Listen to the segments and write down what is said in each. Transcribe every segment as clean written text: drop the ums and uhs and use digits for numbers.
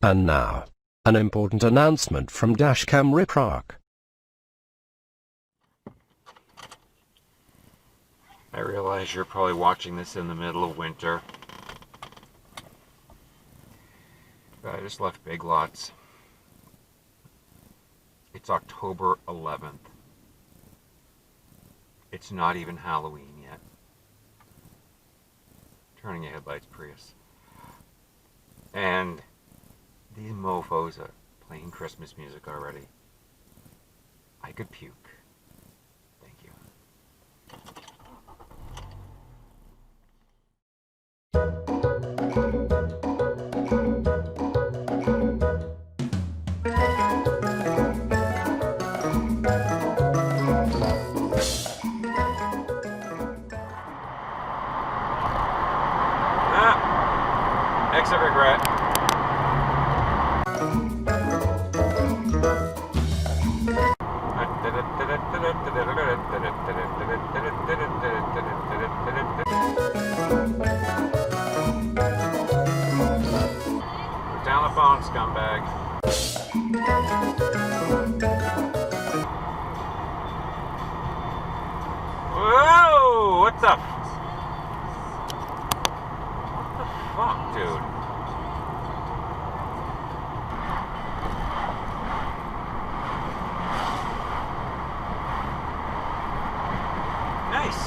And now, an important announcement from Dashcam Riprock. I realize you're probably watching this in the middle of winter. But I just left Big Lots. It's October 11th. It's not even Halloween yet. Turning your headlights, Prius. And these mofos are playing Christmas music already. I could puke. Thank you. Exit regret. Put down the phone, scumbag. Whoa! What the fuck, dude? Nice.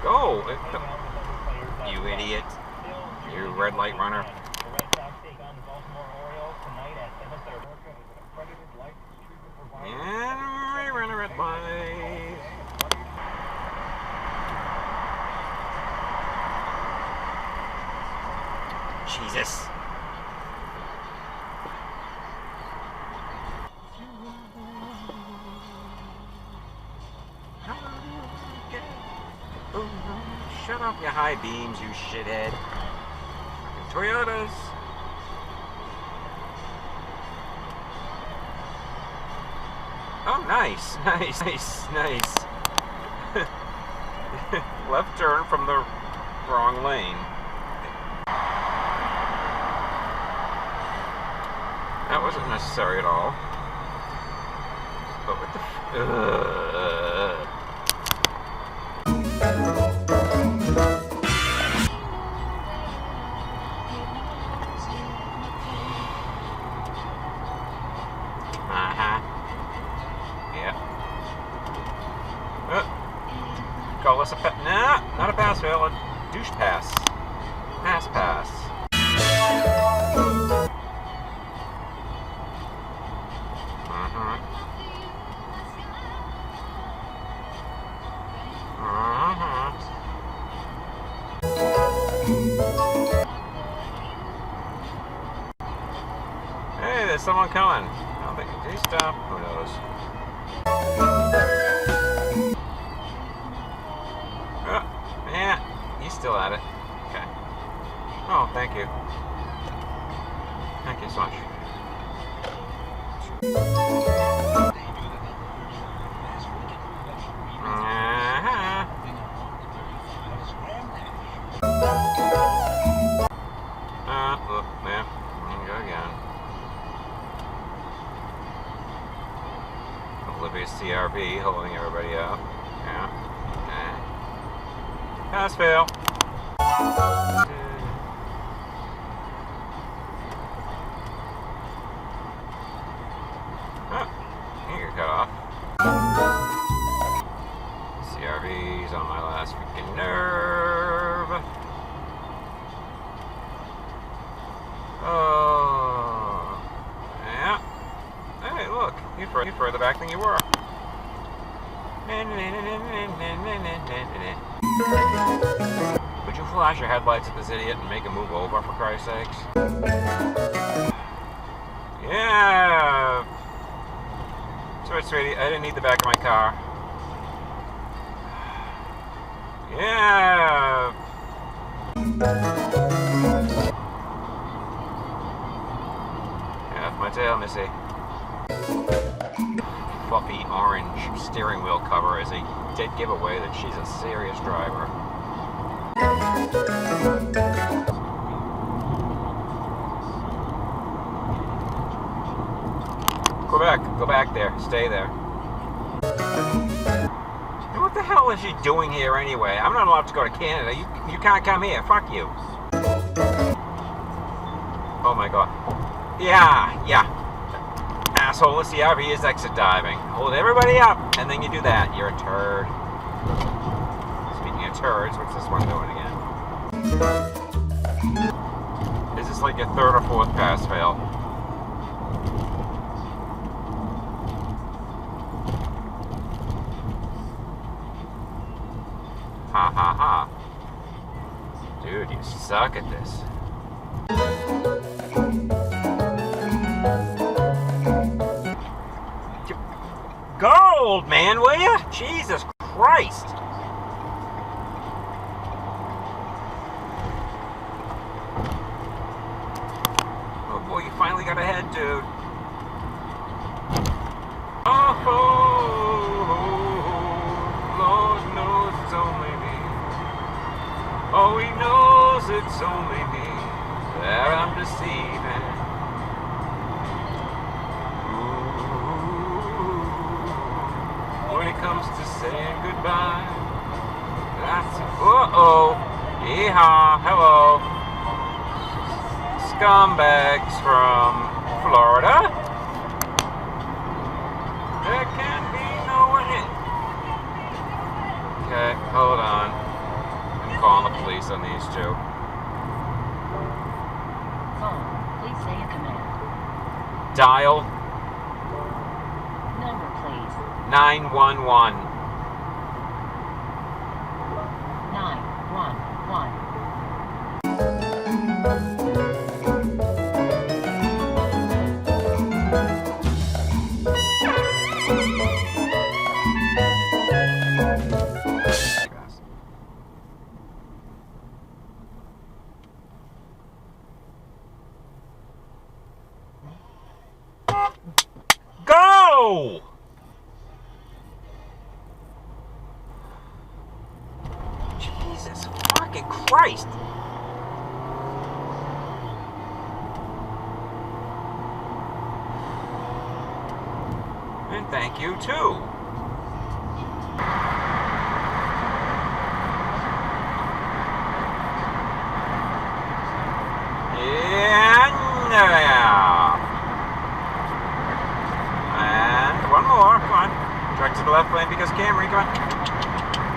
Go! You idiot. You red light runner. And we run a red light. Jesus. Shut up, you high beams, you shithead. Toyotas. Oh, nice. Left turn from the wrong lane. That wasn't necessary at all. But what the call this a nah, not a pass fail, a douche pass. Pass. Hey, there's someone coming. I don't think did he stop? Who knows? Yeah, he's still at it. Okay. Oh, thank you. Thank you so much. Look, yeah, go again. Oblivious CRV holding everybody up. Yeah. Okay. Pass fail. Oh, you got cut off. CRV's on my last freaking nerve. Oh, yeah. Hey, look, you're further back than you were. Would you flash your headlights at this idiot and make him move over, for Christ's sakes? Yeah. Sorry, sweetie, I didn't need the back of my car. Yeah. My tail, Missy. Fluffy orange steering wheel cover is a dead giveaway that she's a serious driver. Go back there, stay there. And what the hell is she doing here anyway? I'm not allowed to go to Canada. You can't come here. Fuck you. Oh my god. Yeah. Asshole, the CRV is exit diving. Hold everybody up, and then you do that. You're a turd. Speaking of turds, what's this one doing again? Is this like your third or fourth pass fail? Ha ha ha. Dude, you suck at this. Go, old man, will you? Jesus Christ. Oh boy, you finally got ahead, dude. Oh, Lord knows it's only me. Oh, he knows it's only me that I'm deceiving. When it comes to saying goodbye, that's yeehaw, hello, scumbags from Florida. There can be no one in. Okay, hold on. I'm calling the police on these two. Phone, please say a command. Dial Number, please. 911. 911. Go! Jesus fucking Christ! And thank you too. And one more, come on. Direct to the left lane because Camry, come on.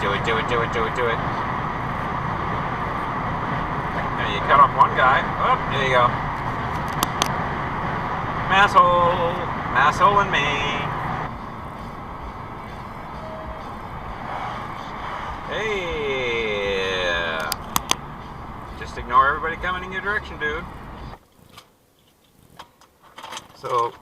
Do it. There, you cut off one guy. Oh, there you go. Masshole and me. Hey. Just ignore everybody coming in your direction, dude. So,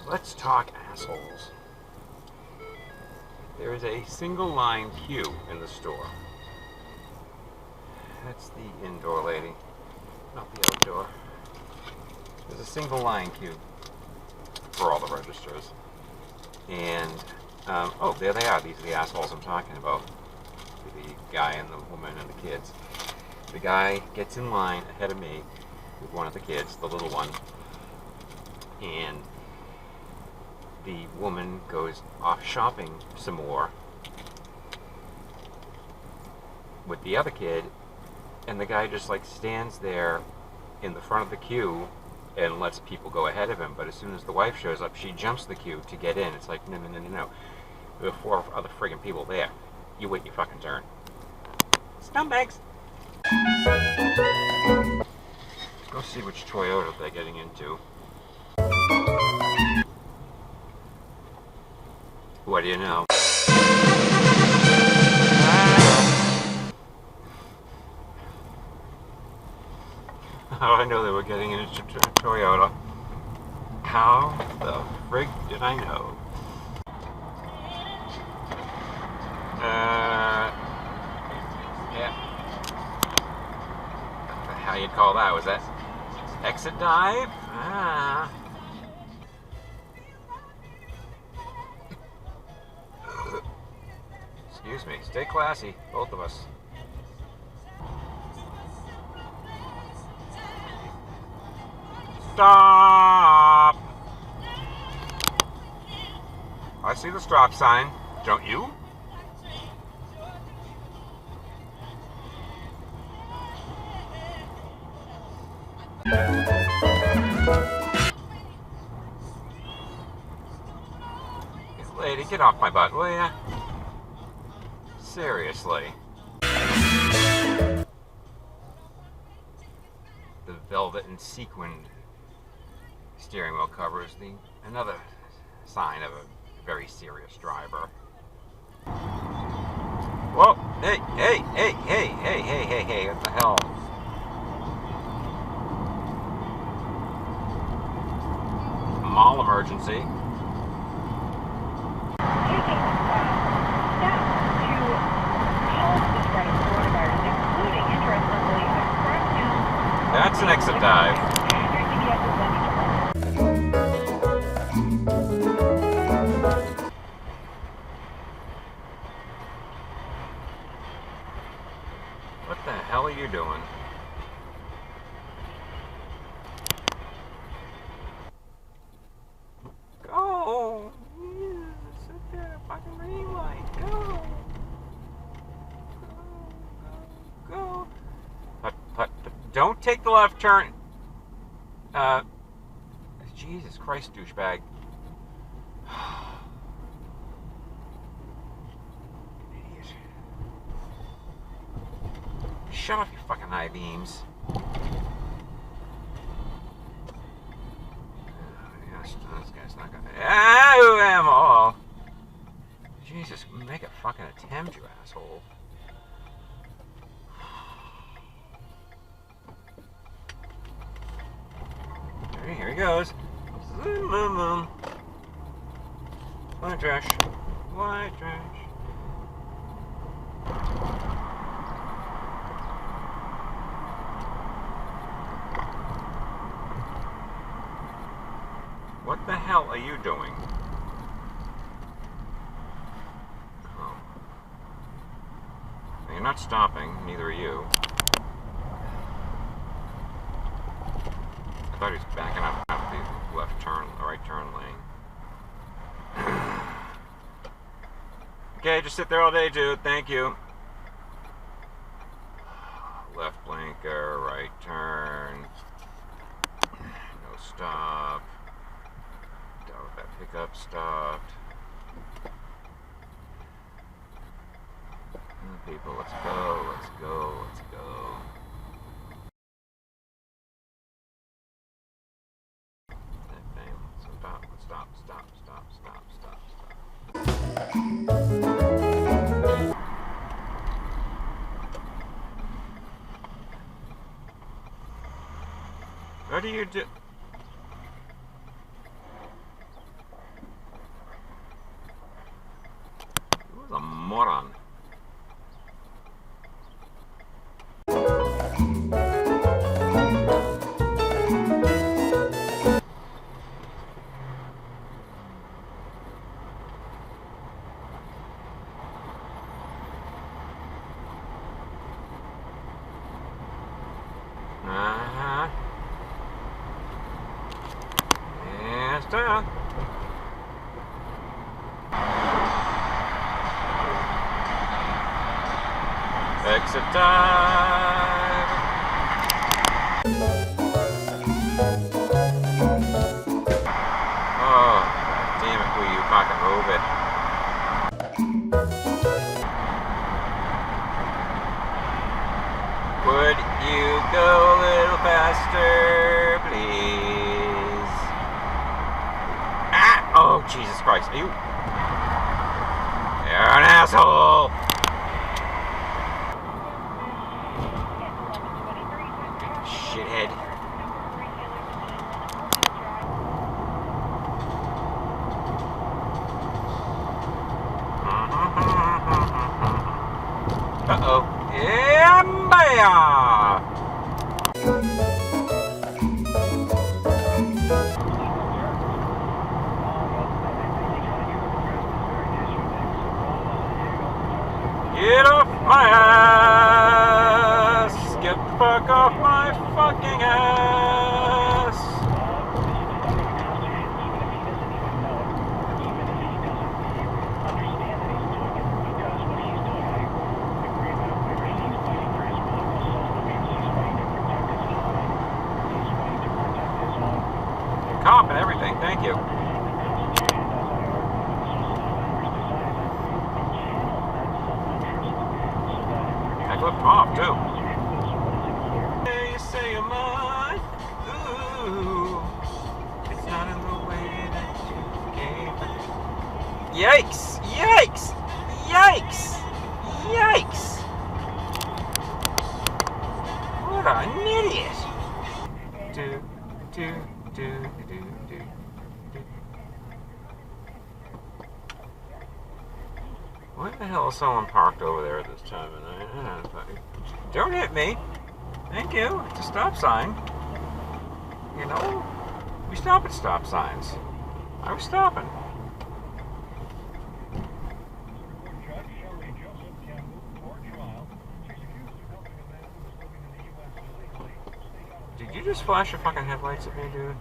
let's talk assholes. There is a single line queue in the store. That's the indoor lady, not the outdoor. There's a single line queue for all the registers. And, oh, there they are. These are the assholes I'm talking about. The guy and the woman and the kids. The guy gets in line ahead of me with one of the kids, the little one. And the woman goes off shopping some more with the other kid, and the guy just like stands there in the front of the queue and lets people go ahead of him. But as soon as the wife shows up, she jumps the queue to get in. It's like, no. There are 4 other friggin' people there. You wait your fucking turn. Scumbags! Go see which Toyota they're getting into. What do you know? How did I know they were getting into Toyota? How the frig did I know? Yeah. How you'd call that? Was that Exit dive? Ah. Excuse me. Stay classy, both of us. Stop! I see the stop sign. Don't you? Lady, get off my butt, will ya? Seriously. The velvet and sequined steering wheel cover is another sign of a very serious driver. Whoa! Hey! What the hell? Mall emergency. That's an exit dive. What the hell are you doing? Go! Yeah, sit there, fucking green light. Go! Go! Go! Don't take the left turn. Jesus Christ, douchebag. Idiot. Shut off your fucking high beams. Yes, this guy's not gonna. Oh! Jesus, make a fucking attempt, you asshole. Here he goes. White trash. White trash. What the hell are you doing? Oh. You're not stopping, neither are you. I thought he was backing up out of the left turn, the right turn lane. Okay, just sit there all day, dude. Thank you. Left blinker, right turn. No stop. That pickup stopped. People, let's go, let's go, let's go. Stop. What do you do? Who's a moron? Exit dive. Oh, damn it, will you fucking move it? Would you go a little faster, please? Ah! Oh, Jesus Christ. Are you? You're an asshole! Shithead. Uh-oh. Yeah, stalking us! Cop and everything, thank you. I flipped him off too. Hey, you say you're mine. Ooh, it's not in the way that you gave it. Yikes! Yikes! Yikes! Yikes! What an idiot! Do. Why the hell is someone parked over there at this time of night? Don't hit me. Thank you. It's a stop sign. You know, we stop at stop signs. I was stopping. Did you just flash your fucking headlights at me, dude?